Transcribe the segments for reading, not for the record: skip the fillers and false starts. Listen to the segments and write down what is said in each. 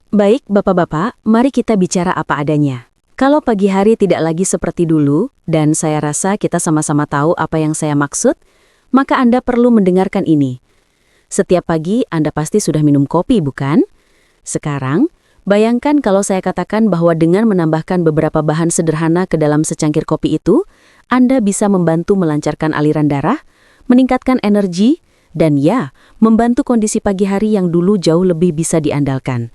Baik, Bapak-bapak, mari kita bicara apa adanya. Kalau pagi hari tidak lagi seperti dulu, dan saya rasa kita sama-sama tahu apa yang saya maksud, maka Anda perlu mendengarkan ini. Setiap pagi Anda pasti sudah minum kopi, bukan? Sekarang, bayangkan kalau saya katakan bahwa dengan menambahkan beberapa bahan sederhana ke dalam secangkir kopi itu, Anda bisa membantu melancarkan aliran darah, meningkatkan energi, dan ya, membantu kondisi pagi hari yang dulu jauh lebih bisa diandalkan.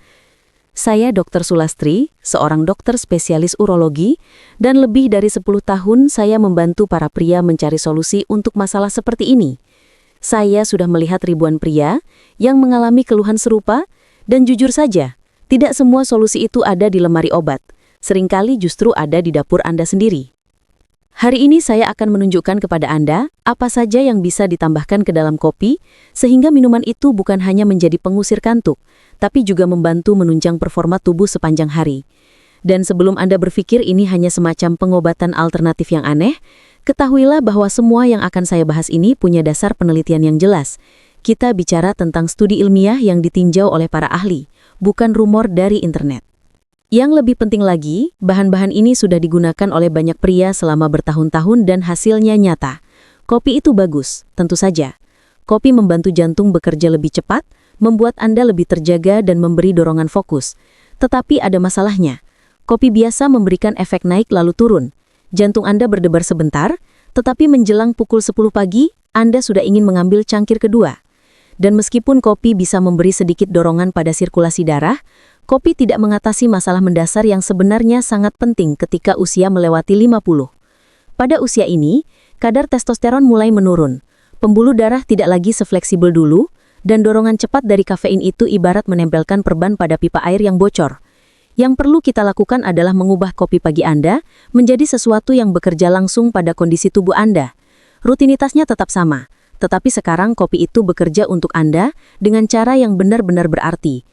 Saya Dr. Sulastri, seorang dokter spesialis urologi, dan lebih dari 10 tahun saya membantu para pria mencari solusi untuk masalah seperti ini. Saya sudah melihat ribuan pria yang mengalami keluhan serupa, dan jujur saja, tidak semua solusi itu ada di lemari obat. Seringkali justru ada di dapur Anda sendiri. Hari ini saya akan menunjukkan kepada Anda apa saja yang bisa ditambahkan ke dalam kopi, sehingga minuman itu bukan hanya menjadi pengusir kantuk, tapi juga membantu menunjang performa tubuh sepanjang hari. Dan sebelum Anda berpikir ini hanya semacam pengobatan alternatif yang aneh, ketahuilah bahwa semua yang akan saya bahas ini punya dasar penelitian yang jelas. Kita bicara tentang studi ilmiah yang ditinjau oleh para ahli, bukan rumor dari internet. Yang lebih penting lagi, bahan-bahan ini sudah digunakan oleh banyak pria selama bertahun-tahun dan hasilnya nyata. Kopi itu bagus, tentu saja. Kopi membantu jantung bekerja lebih cepat, membuat Anda lebih terjaga dan memberi dorongan fokus. Tetapi ada masalahnya. Kopi biasa memberikan efek naik lalu turun. Jantung Anda berdebar sebentar, tetapi menjelang pukul 10 pagi, Anda sudah ingin mengambil cangkir kedua. Dan meskipun kopi bisa memberi sedikit dorongan pada sirkulasi darah, kopi tidak mengatasi masalah mendasar yang sebenarnya sangat penting ketika usia melewati 50. Pada usia ini, kadar testosteron mulai menurun. Pembuluh darah tidak lagi sefleksibel dulu, dan dorongan cepat dari kafein itu ibarat menempelkan perban pada pipa air yang bocor. Yang perlu kita lakukan adalah mengubah kopi pagi Anda menjadi sesuatu yang bekerja langsung pada kondisi tubuh Anda. Rutinitasnya tetap sama, tetapi sekarang kopi itu bekerja untuk Anda dengan cara yang benar-benar berarti.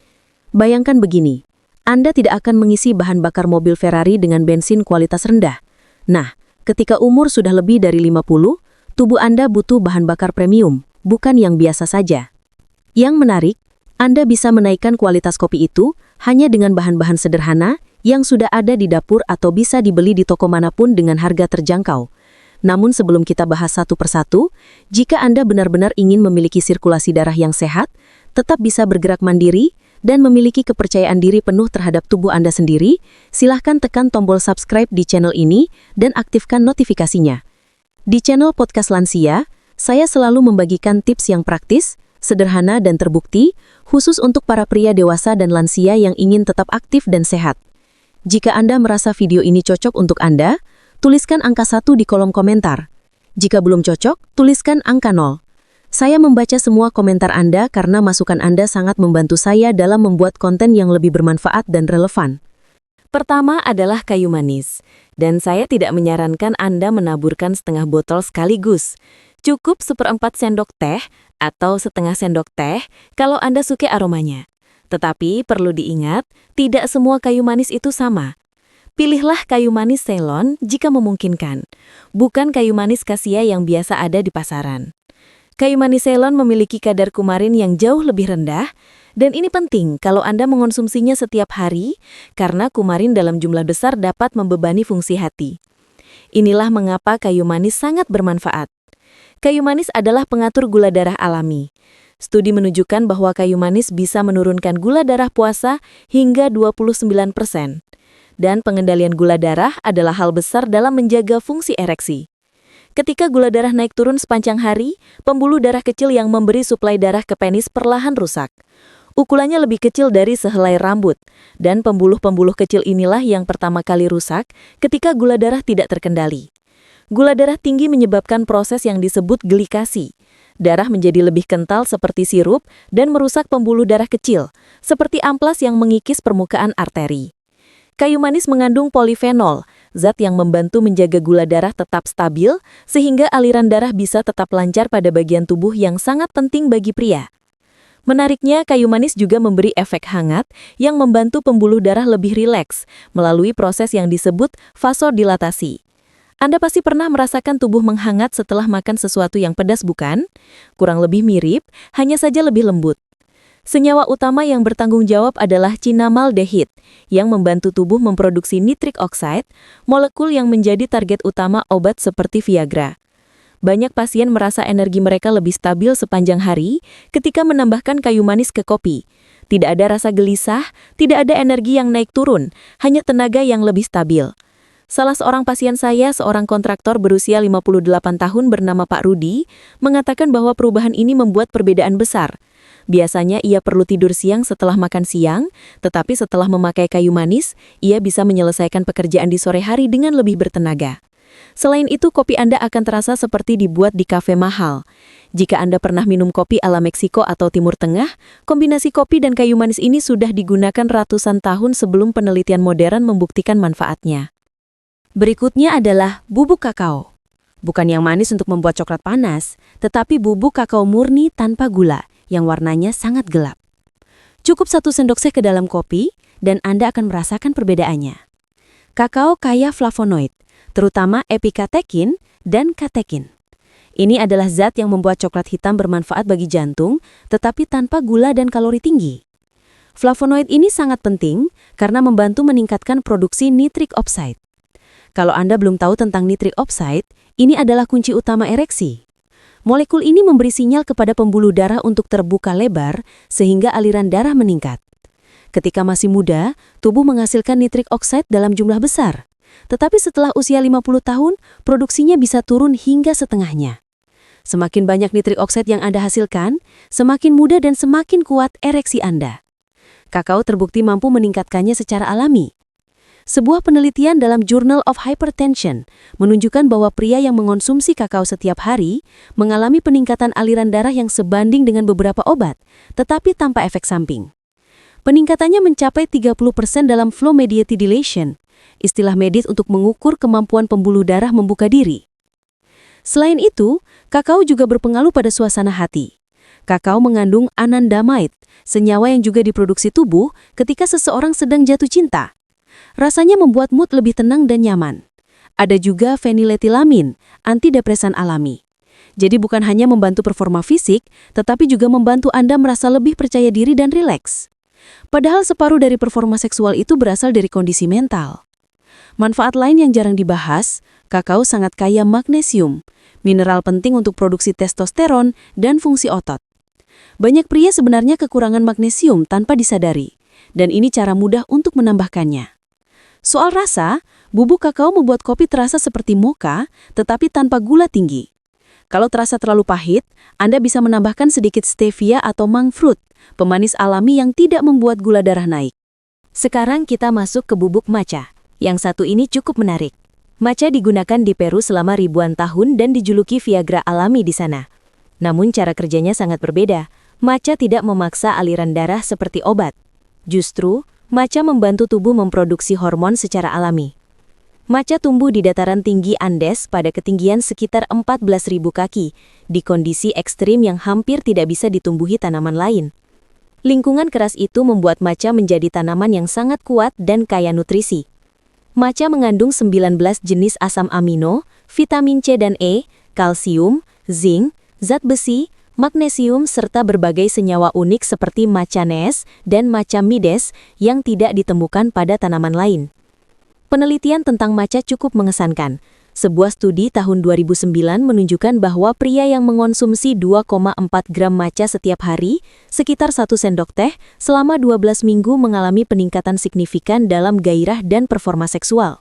Bayangkan begini, Anda tidak akan mengisi bahan bakar mobil Ferrari dengan bensin kualitas rendah. Nah, ketika umur sudah lebih dari 50, tubuh Anda butuh bahan bakar premium, bukan yang biasa saja. Yang menarik, Anda bisa menaikkan kualitas kopi itu hanya dengan bahan-bahan sederhana yang sudah ada di dapur atau bisa dibeli di toko manapun dengan harga terjangkau. Namun sebelum kita bahas satu persatu, jika Anda benar-benar ingin memiliki sirkulasi darah yang sehat, tetap bisa bergerak mandiri, dan memiliki kepercayaan diri penuh terhadap tubuh Anda sendiri, silahkan tekan tombol subscribe di channel ini dan aktifkan notifikasinya. Di channel Podcast Lansia, saya selalu membagikan tips yang praktis, sederhana dan terbukti, khusus untuk para pria dewasa dan lansia yang ingin tetap aktif dan sehat. Jika Anda merasa video ini cocok untuk Anda, tuliskan angka 1 di kolom komentar. Jika belum cocok, tuliskan angka 0. Saya membaca semua komentar Anda karena masukan Anda sangat membantu saya dalam membuat konten yang lebih bermanfaat dan relevan. Pertama adalah kayu manis, dan saya tidak menyarankan Anda menaburkan setengah botol sekaligus. Cukup 1/4 sendok teh atau setengah sendok teh kalau Anda suka aromanya. Tetapi perlu diingat, tidak semua kayu manis itu sama. Pilihlah kayu manis Ceylon jika memungkinkan, bukan kayu manis kasia yang biasa ada di pasaran. Kayu manis Ceylon memiliki kadar kumarin yang jauh lebih rendah, dan ini penting kalau Anda mengonsumsinya setiap hari, karena kumarin dalam jumlah besar dapat membebani fungsi hati. Inilah mengapa kayu manis sangat bermanfaat. Kayu manis adalah pengatur gula darah alami. Studi menunjukkan bahwa kayu manis bisa menurunkan gula darah puasa hingga 29%. Dan pengendalian gula darah adalah hal besar dalam menjaga fungsi ereksi. Ketika gula darah naik turun sepanjang hari, pembuluh darah kecil yang memberi suplai darah ke penis perlahan rusak. Ukurannya lebih kecil dari sehelai rambut, dan pembuluh-pembuluh kecil inilah yang pertama kali rusak ketika gula darah tidak terkendali. Gula darah tinggi menyebabkan proses yang disebut glikasi. Darah menjadi lebih kental seperti sirup dan merusak pembuluh darah kecil, seperti amplas yang mengikis permukaan arteri. Kayu manis mengandung polifenol, zat yang membantu menjaga gula darah tetap stabil, sehingga aliran darah bisa tetap lancar pada bagian tubuh yang sangat penting bagi pria. Menariknya, kayu manis juga memberi efek hangat yang membantu pembuluh darah lebih rileks melalui proses yang disebut vasodilatasi. Anda pasti pernah merasakan tubuh menghangat setelah makan sesuatu yang pedas, bukan? Kurang lebih mirip, hanya saja lebih lembut. Senyawa utama yang bertanggung jawab adalah cinamaldehid, yang membantu tubuh memproduksi nitric oxide, molekul yang menjadi target utama obat seperti Viagra. Banyak pasien merasa energi mereka lebih stabil sepanjang hari ketika menambahkan kayu manis ke kopi. Tidak ada rasa gelisah, tidak ada energi yang naik turun, hanya tenaga yang lebih stabil. Salah seorang pasien saya, seorang kontraktor berusia 58 tahun bernama Pak Rudi, mengatakan bahwa perubahan ini membuat perbedaan besar. Biasanya ia perlu tidur siang setelah makan siang, tetapi setelah memakai kayu manis, ia bisa menyelesaikan pekerjaan di sore hari dengan lebih bertenaga. Selain itu, kopi Anda akan terasa seperti dibuat di kafe mahal. Jika Anda pernah minum kopi ala Meksiko atau Timur Tengah, kombinasi kopi dan kayu manis ini sudah digunakan ratusan tahun sebelum penelitian modern membuktikan manfaatnya. Berikutnya adalah bubuk kakao. Bukan yang manis untuk membuat coklat panas, tetapi bubuk kakao murni tanpa gula, yang warnanya sangat gelap. Cukup 1 sendok teh ke dalam kopi, dan Anda akan merasakan perbedaannya. Kakao kaya flavonoid, terutama epikatekin dan katekin. Ini adalah zat yang membuat coklat hitam bermanfaat bagi jantung, tetapi tanpa gula dan kalori tinggi. Flavonoid ini sangat penting karena membantu meningkatkan produksi nitric oxide. Kalau Anda belum tahu tentang nitric oxide, ini adalah kunci utama ereksi. Molekul ini memberi sinyal kepada pembuluh darah untuk terbuka lebar sehingga aliran darah meningkat. Ketika masih muda, tubuh menghasilkan nitric oxide dalam jumlah besar. Tetapi setelah usia 50 tahun, produksinya bisa turun hingga setengahnya. Semakin banyak nitric oxide yang Anda hasilkan, semakin mudah dan semakin kuat ereksi Anda. Kakao terbukti mampu meningkatkannya secara alami. Sebuah penelitian dalam Journal of Hypertension menunjukkan bahwa pria yang mengonsumsi kakao setiap hari mengalami peningkatan aliran darah yang sebanding dengan beberapa obat, tetapi tanpa efek samping. Peningkatannya mencapai 30% dalam flow-mediated dilation, istilah medis untuk mengukur kemampuan pembuluh darah membuka diri. Selain itu, kakao juga berpengaruh pada suasana hati. Kakao mengandung anandamide, senyawa yang juga diproduksi tubuh ketika seseorang sedang jatuh cinta. Rasanya membuat mood lebih tenang dan nyaman. Ada juga feniletilamin, antidepresan alami. Jadi bukan hanya membantu performa fisik, tetapi juga membantu Anda merasa lebih percaya diri dan rileks. Padahal separuh dari performa seksual itu berasal dari kondisi mental. Manfaat lain yang jarang dibahas, kakao sangat kaya magnesium, mineral penting untuk produksi testosteron dan fungsi otot. Banyak pria sebenarnya kekurangan magnesium tanpa disadari, dan ini cara mudah untuk menambahkannya. Soal rasa, bubuk kakao membuat kopi terasa seperti mocha, tetapi tanpa gula tinggi. Kalau terasa terlalu pahit, Anda bisa menambahkan sedikit stevia atau monk fruit, pemanis alami yang tidak membuat gula darah naik. Sekarang kita masuk ke bubuk matcha. Yang satu ini cukup menarik. Matcha digunakan di Peru selama ribuan tahun dan dijuluki Viagra alami di sana. Namun cara kerjanya sangat berbeda. Matcha tidak memaksa aliran darah seperti obat. Justru, matcha membantu tubuh memproduksi hormon secara alami. Matcha tumbuh di dataran tinggi Andes pada ketinggian sekitar 14.000 kaki, di kondisi ekstrim yang hampir tidak bisa ditumbuhi tanaman lain. Lingkungan keras itu membuat matcha menjadi tanaman yang sangat kuat dan kaya nutrisi. Matcha mengandung 19 jenis asam amino, vitamin C dan E, kalsium, zinc, zat besi, magnesium serta berbagai senyawa unik seperti matchanes dan matchamides yang tidak ditemukan pada tanaman lain. Penelitian tentang matcha cukup mengesankan. Sebuah studi tahun 2009 menunjukkan bahwa pria yang mengonsumsi 2,4 gram matcha setiap hari, sekitar 1 sendok teh, selama 12 minggu mengalami peningkatan signifikan dalam gairah dan performa seksual.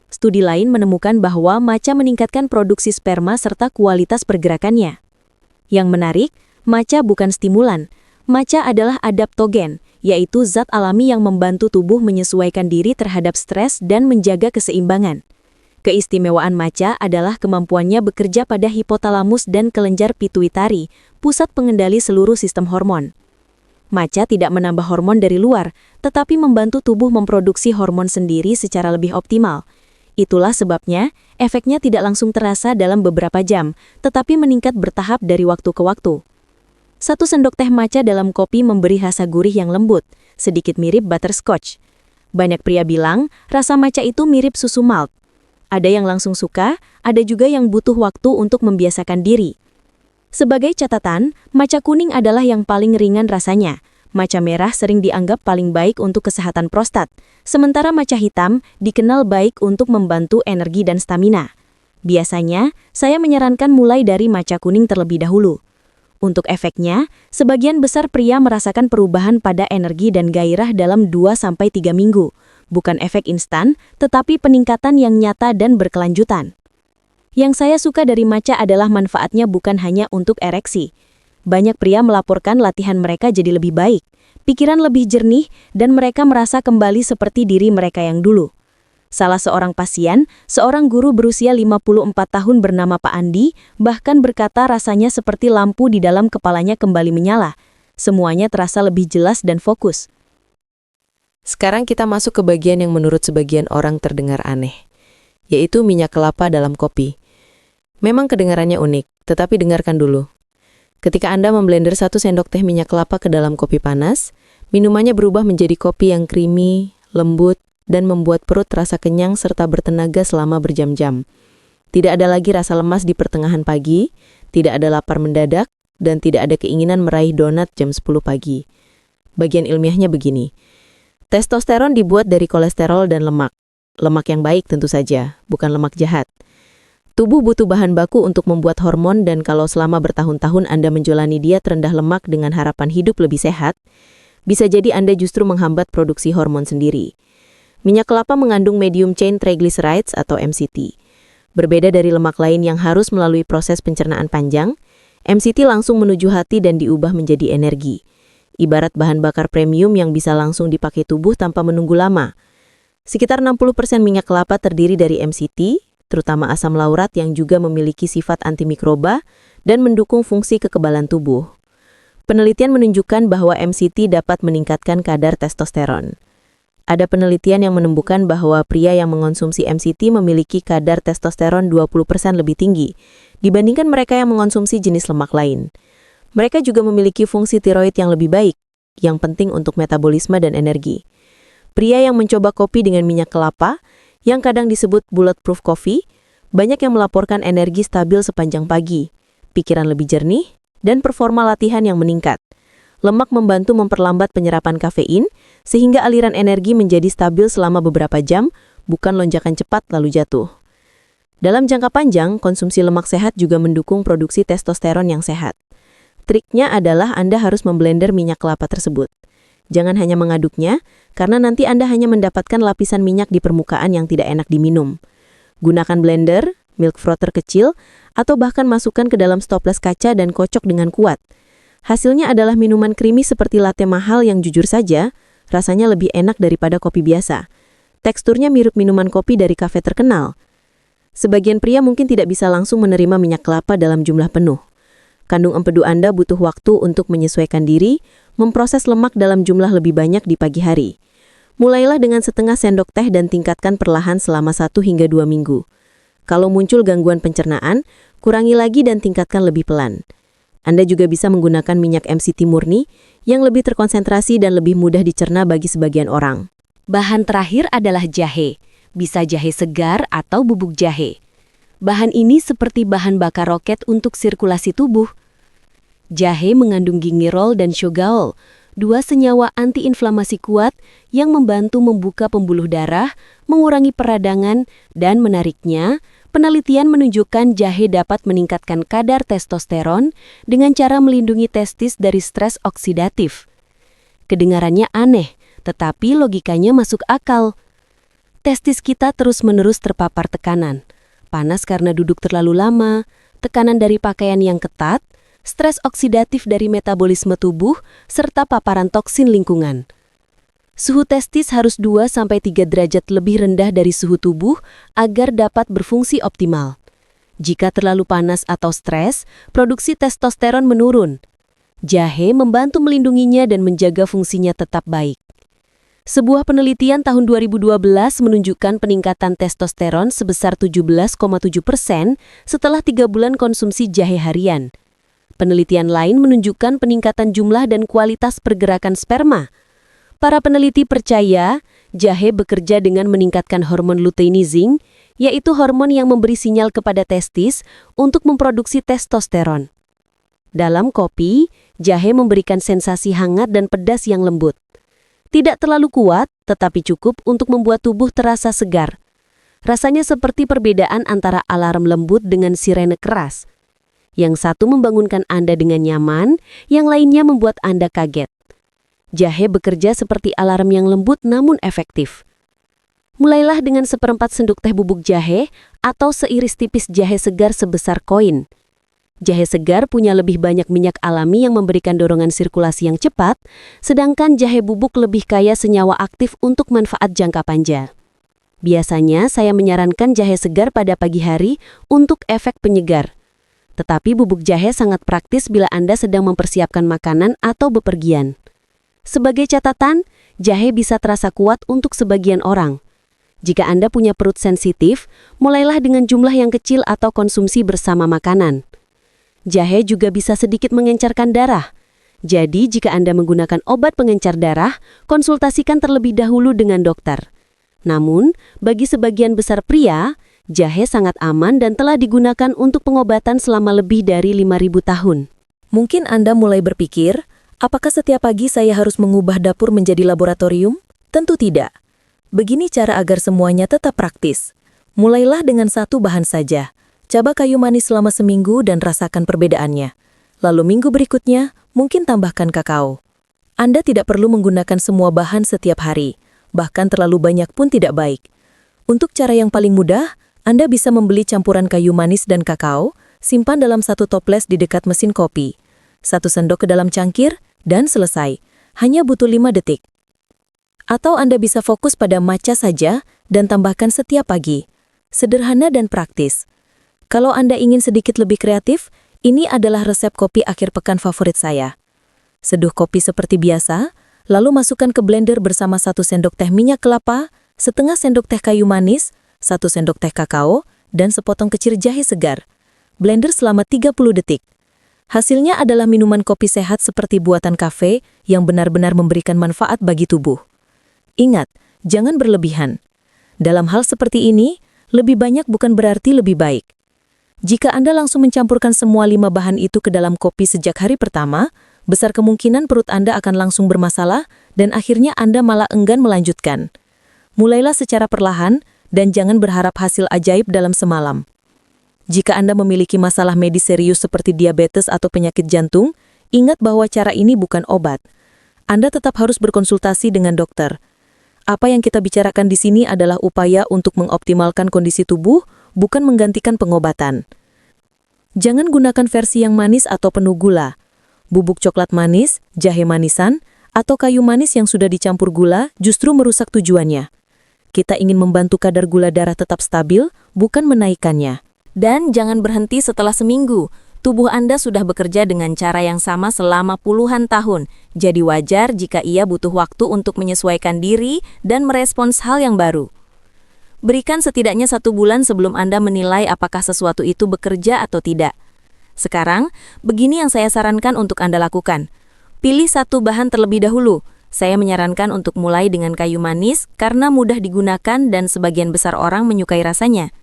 Studi lain menemukan bahwa matcha meningkatkan produksi sperma serta kualitas pergerakannya. Yang menarik, matcha bukan stimulan. Matcha adalah adaptogen, yaitu zat alami yang membantu tubuh menyesuaikan diri terhadap stres dan menjaga keseimbangan. Keistimewaan matcha adalah kemampuannya bekerja pada hipotalamus dan kelenjar pituitari, pusat pengendali seluruh sistem hormon. Matcha tidak menambah hormon dari luar, tetapi membantu tubuh memproduksi hormon sendiri secara lebih optimal. Itulah sebabnya, efeknya tidak langsung terasa dalam beberapa jam, tetapi meningkat bertahap dari waktu ke waktu. 1 sendok teh matcha dalam kopi memberi rasa gurih yang lembut, sedikit mirip butterscotch. Banyak pria bilang, rasa matcha itu mirip susu malt. Ada yang langsung suka, ada juga yang butuh waktu untuk membiasakan diri. Sebagai catatan, matcha kuning adalah yang paling ringan rasanya. Matcha merah sering dianggap paling baik untuk kesehatan prostat, sementara matcha hitam dikenal baik untuk membantu energi dan stamina. Biasanya, saya menyarankan mulai dari matcha kuning terlebih dahulu. Untuk efeknya, sebagian besar pria merasakan perubahan pada energi dan gairah dalam 2-3 minggu. Bukan efek instan, tetapi peningkatan yang nyata dan berkelanjutan. Yang saya suka dari matcha adalah manfaatnya bukan hanya untuk ereksi. Banyak pria melaporkan latihan mereka jadi lebih baik, pikiran lebih jernih, dan mereka merasa kembali seperti diri mereka yang dulu. Salah seorang pasien, seorang guru berusia 54 tahun bernama Pak Andi, bahkan berkata rasanya seperti lampu di dalam kepalanya kembali menyala. Semuanya terasa lebih jelas dan fokus. Sekarang kita masuk ke bagian yang menurut sebagian orang terdengar aneh, yaitu minyak kelapa dalam kopi. Memang kedengarannya unik, tetapi dengarkan dulu. Ketika Anda memblender 1 sendok teh minyak kelapa ke dalam kopi panas, minumannya berubah menjadi kopi yang creamy, lembut, dan membuat perut terasa kenyang serta bertenaga selama berjam-jam. Tidak ada lagi rasa lemas di pertengahan pagi, tidak ada lapar mendadak, dan tidak ada keinginan meraih donat jam 10 pagi. Bagian ilmiahnya begini. Testosteron dibuat dari kolesterol dan lemak. Lemak yang baik tentu saja, bukan lemak jahat. Tubuh butuh bahan baku untuk membuat hormon dan kalau selama bertahun-tahun Anda menjalani diet rendah lemak dengan harapan hidup lebih sehat, bisa jadi Anda justru menghambat produksi hormon sendiri. Minyak kelapa mengandung medium chain triglycerides atau MCT. Berbeda dari lemak lain yang harus melalui proses pencernaan panjang, MCT langsung menuju hati dan diubah menjadi energi. Ibarat bahan bakar premium yang bisa langsung dipakai tubuh tanpa menunggu lama. Sekitar 60% minyak kelapa terdiri dari MCT, terutama asam laurat yang juga memiliki sifat antimikroba dan mendukung fungsi kekebalan tubuh. Penelitian menunjukkan bahwa MCT dapat meningkatkan kadar testosteron. Ada penelitian yang menemukan bahwa pria yang mengonsumsi MCT memiliki kadar testosteron 20% lebih tinggi dibandingkan mereka yang mengonsumsi jenis lemak lain. Mereka juga memiliki fungsi tiroid yang lebih baik, yang penting untuk metabolisme dan energi. Pria yang mencoba kopi dengan minyak kelapa, yang kadang disebut bulletproof coffee, banyak yang melaporkan energi stabil sepanjang pagi, pikiran lebih jernih, dan performa latihan yang meningkat. Lemak membantu memperlambat penyerapan kafein, sehingga aliran energi menjadi stabil selama beberapa jam, bukan lonjakan cepat lalu jatuh. Dalam jangka panjang, konsumsi lemak sehat juga mendukung produksi testosteron yang sehat. Triknya adalah Anda harus memblender minyak kelapa tersebut. Jangan hanya mengaduknya, karena nanti Anda hanya mendapatkan lapisan minyak di permukaan yang tidak enak diminum. Gunakan blender, milk frother kecil, atau bahkan masukkan ke dalam stoples kaca dan kocok dengan kuat. Hasilnya adalah minuman creamy seperti latte mahal yang jujur saja, rasanya lebih enak daripada kopi biasa. Teksturnya mirip minuman kopi dari kafe terkenal. Sebagian pria mungkin tidak bisa langsung menerima minyak kelapa dalam jumlah penuh. Kandung empedu Anda butuh waktu untuk menyesuaikan diri, memproses lemak dalam jumlah lebih banyak di pagi hari. Mulailah dengan setengah sendok teh dan tingkatkan perlahan selama 1 hingga 2 minggu. Kalau muncul gangguan pencernaan, kurangi lagi dan tingkatkan lebih pelan. Anda juga bisa menggunakan minyak MCT murni yang lebih terkonsentrasi dan lebih mudah dicerna bagi sebagian orang. Bahan terakhir adalah jahe. Bisa jahe segar atau bubuk jahe. Bahan ini seperti bahan bakar roket untuk sirkulasi tubuh. Jahe mengandung gingerol dan shogaol, 2 senyawa antiinflamasi kuat yang membantu membuka pembuluh darah, mengurangi peradangan, dan menariknya, penelitian menunjukkan jahe dapat meningkatkan kadar testosteron dengan cara melindungi testis dari stres oksidatif. Kedengarannya aneh, tetapi logikanya masuk akal. Testis kita terus-menerus terpapar tekanan. Panas karena duduk terlalu lama, tekanan dari pakaian yang ketat, stres oksidatif dari metabolisme tubuh, serta paparan toksin lingkungan. Suhu testis harus 2-3 derajat lebih rendah dari suhu tubuh agar dapat berfungsi optimal. Jika terlalu panas atau stres, produksi testosteron menurun. Jahe membantu melindunginya dan menjaga fungsinya tetap baik. Sebuah penelitian tahun 2012 menunjukkan peningkatan testosteron sebesar 17,7% setelah 3 bulan konsumsi jahe harian. Penelitian lain menunjukkan peningkatan jumlah dan kualitas pergerakan sperma. Para peneliti percaya jahe bekerja dengan meningkatkan hormon luteinizing, yaitu hormon yang memberi sinyal kepada testis untuk memproduksi testosteron. Dalam kopi, Jahe memberikan sensasi hangat dan pedas yang lembut. Tidak terlalu kuat, tetapi cukup untuk membuat tubuh terasa segar. Rasanya seperti perbedaan antara alarm lembut dengan sirene keras. Yang satu membangunkan Anda dengan nyaman, yang lainnya membuat Anda kaget. Jahe bekerja seperti alarm yang lembut namun efektif. Mulailah dengan seperempat sendok teh bubuk jahe atau seiris tipis jahe segar sebesar koin. Jahe segar punya lebih banyak minyak alami yang memberikan dorongan sirkulasi yang cepat, sedangkan jahe bubuk lebih kaya senyawa aktif untuk manfaat jangka panjang. Biasanya saya menyarankan jahe segar pada pagi hari untuk efek penyegar. Tetapi bubuk jahe sangat praktis bila Anda sedang mempersiapkan makanan atau bepergian. Sebagai catatan, jahe bisa terasa kuat untuk sebagian orang. Jika Anda punya perut sensitif, mulailah dengan jumlah yang kecil atau konsumsi bersama makanan. Jahe juga bisa sedikit mengencarkan darah. Jadi, jika Anda menggunakan obat pengencar darah, konsultasikan terlebih dahulu dengan dokter. Namun, bagi sebagian besar pria, jahe sangat aman dan telah digunakan untuk pengobatan selama lebih dari 5.000 tahun. Mungkin Anda mulai berpikir, apakah setiap pagi saya harus mengubah dapur menjadi laboratorium? Tentu tidak. Begini cara agar semuanya tetap praktis. Mulailah dengan satu bahan saja. Coba kayu manis selama seminggu dan rasakan perbedaannya. Lalu minggu berikutnya, mungkin tambahkan kakao. Anda tidak perlu menggunakan semua bahan setiap hari. Bahkan terlalu banyak pun tidak baik. Untuk cara yang paling mudah, Anda bisa membeli campuran kayu manis dan kakao, simpan dalam satu toples di dekat mesin kopi. 1 sendok ke dalam cangkir, dan selesai. Hanya butuh 5 detik. Atau Anda bisa fokus pada matcha saja dan tambahkan setiap pagi. Sederhana dan praktis. Kalau Anda ingin sedikit lebih kreatif, ini adalah resep kopi akhir pekan favorit saya. Seduh kopi seperti biasa, lalu masukkan ke blender bersama 1 sendok teh minyak kelapa, setengah sendok teh kayu manis, 1 sendok teh kakao, dan sepotong kecil jahe segar. Blender selama 30 detik. Hasilnya adalah minuman kopi sehat seperti buatan kafe yang benar-benar memberikan manfaat bagi tubuh. Ingat, jangan berlebihan. Dalam hal seperti ini, lebih banyak bukan berarti lebih baik. Jika Anda langsung mencampurkan semua 5 bahan itu ke dalam kopi sejak hari pertama, besar kemungkinan perut Anda akan langsung bermasalah dan akhirnya Anda malah enggan melanjutkan. Mulailah secara perlahan dan jangan berharap hasil ajaib dalam semalam. Jika Anda memiliki masalah medis serius seperti diabetes atau penyakit jantung, ingat bahwa cara ini bukan obat. Anda tetap harus berkonsultasi dengan dokter. Apa yang kita bicarakan di sini adalah upaya untuk mengoptimalkan kondisi tubuh, bukan menggantikan pengobatan. Jangan gunakan versi yang manis atau penuh gula. Bubuk coklat manis, jahe manisan, atau kayu manis yang sudah dicampur gula justru merusak tujuannya. Kita ingin membantu kadar gula darah tetap stabil, bukan menaikkannya. Dan jangan berhenti setelah seminggu. Tubuh Anda sudah bekerja dengan cara yang sama selama puluhan tahun. Jadi wajar jika ia butuh waktu untuk menyesuaikan diri dan merespons hal yang baru. Berikan setidaknya 1 bulan sebelum Anda menilai apakah sesuatu itu bekerja atau tidak. Sekarang, begini yang saya sarankan untuk Anda lakukan. Pilih 1 bahan terlebih dahulu. Saya menyarankan untuk mulai dengan kayu manis karena mudah digunakan dan sebagian besar orang menyukai rasanya.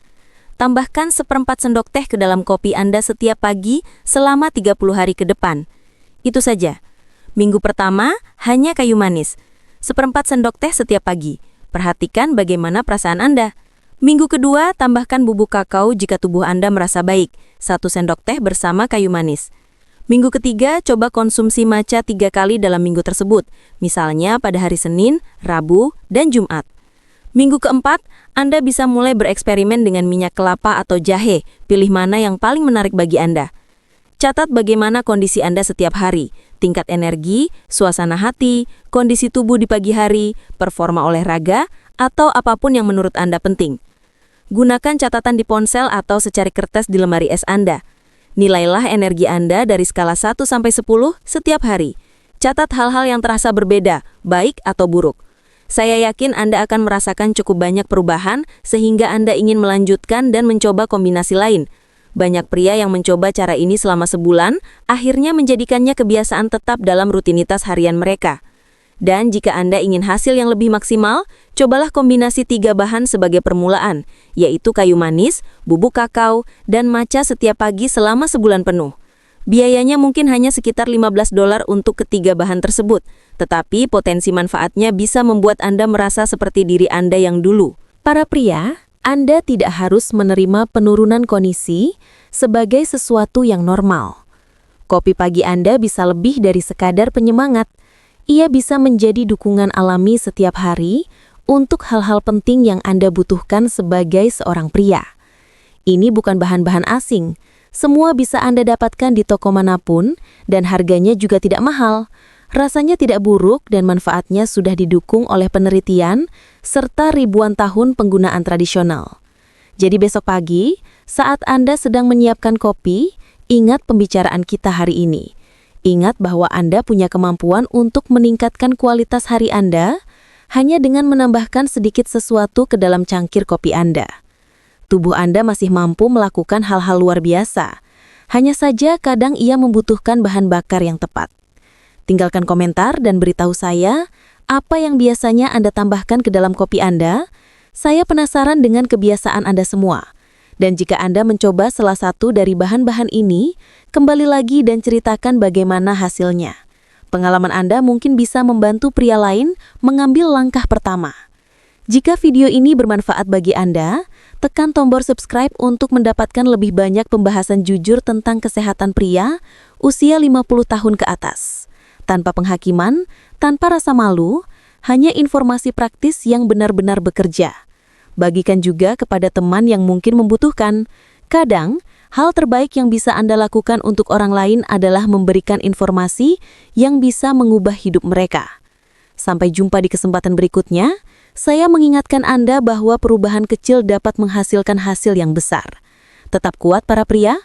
Tambahkan 1/4 sendok teh ke dalam kopi Anda setiap pagi selama 30 hari ke depan. Itu saja. Minggu pertama, hanya kayu manis. 1/4 sendok teh setiap pagi. Perhatikan bagaimana perasaan Anda. Minggu kedua, tambahkan bubuk kakao jika tubuh Anda merasa baik. 1 sendok teh bersama kayu manis. Minggu ketiga, coba konsumsi matcha 3 kali dalam minggu tersebut. Misalnya pada hari Senin, Rabu, dan Jumat. Minggu keempat, Anda bisa mulai bereksperimen dengan minyak kelapa atau jahe. Pilih mana yang paling menarik bagi Anda. Catat bagaimana kondisi Anda setiap hari, tingkat energi, suasana hati, kondisi tubuh di pagi hari, performa olahraga, atau apapun yang menurut Anda penting. Gunakan catatan di ponsel atau secari kertas di lemari es Anda. Nilailah energi Anda dari skala 1 sampai 10 setiap hari. Catat hal-hal yang terasa berbeda, baik atau buruk. Saya yakin Anda akan merasakan cukup banyak perubahan sehingga Anda ingin melanjutkan dan mencoba kombinasi lain. Banyak pria yang mencoba cara ini selama sebulan, akhirnya menjadikannya kebiasaan tetap dalam rutinitas harian mereka. Dan jika Anda ingin hasil yang lebih maksimal, cobalah kombinasi 3 bahan sebagai permulaan, yaitu kayu manis, bubuk kakao, dan matcha setiap pagi selama sebulan penuh. Biayanya mungkin hanya sekitar $15 untuk ketiga bahan tersebut, tetapi potensi manfaatnya bisa membuat Anda merasa seperti diri Anda yang dulu. Para pria, Anda tidak harus menerima penurunan kondisi sebagai sesuatu yang normal. Kopi pagi Anda bisa lebih dari sekadar penyemangat. Ia bisa menjadi dukungan alami setiap hari untuk hal-hal penting yang Anda butuhkan sebagai seorang pria. Ini bukan bahan-bahan asing. Semua bisa Anda dapatkan di toko manapun dan harganya juga tidak mahal. Rasanya tidak buruk dan manfaatnya sudah didukung oleh penelitian serta ribuan tahun penggunaan tradisional. Jadi besok pagi, saat Anda sedang menyiapkan kopi, ingat pembicaraan kita hari ini. Ingat bahwa Anda punya kemampuan untuk meningkatkan kualitas hari Anda hanya dengan menambahkan sedikit sesuatu ke dalam cangkir kopi Anda. Tubuh Anda masih mampu melakukan hal-hal luar biasa. Hanya saja kadang ia membutuhkan bahan bakar yang tepat. Tinggalkan komentar dan beritahu saya apa yang biasanya Anda tambahkan ke dalam kopi Anda. Saya penasaran dengan kebiasaan Anda semua. Dan jika Anda mencoba salah satu dari bahan-bahan ini, kembali lagi dan ceritakan bagaimana hasilnya. Pengalaman Anda mungkin bisa membantu pria lain mengambil langkah pertama. Jika video ini bermanfaat bagi Anda, tekan tombol subscribe untuk mendapatkan lebih banyak pembahasan jujur tentang kesehatan pria usia 50 tahun ke atas. Tanpa penghakiman, tanpa rasa malu, hanya informasi praktis yang benar-benar bekerja. Bagikan juga kepada teman yang mungkin membutuhkan. Kadang, hal terbaik yang bisa Anda lakukan untuk orang lain adalah memberikan informasi yang bisa mengubah hidup mereka. Sampai jumpa di kesempatan berikutnya. Saya mengingatkan Anda bahwa perubahan kecil dapat menghasilkan hasil yang besar. Tetap kuat para pria.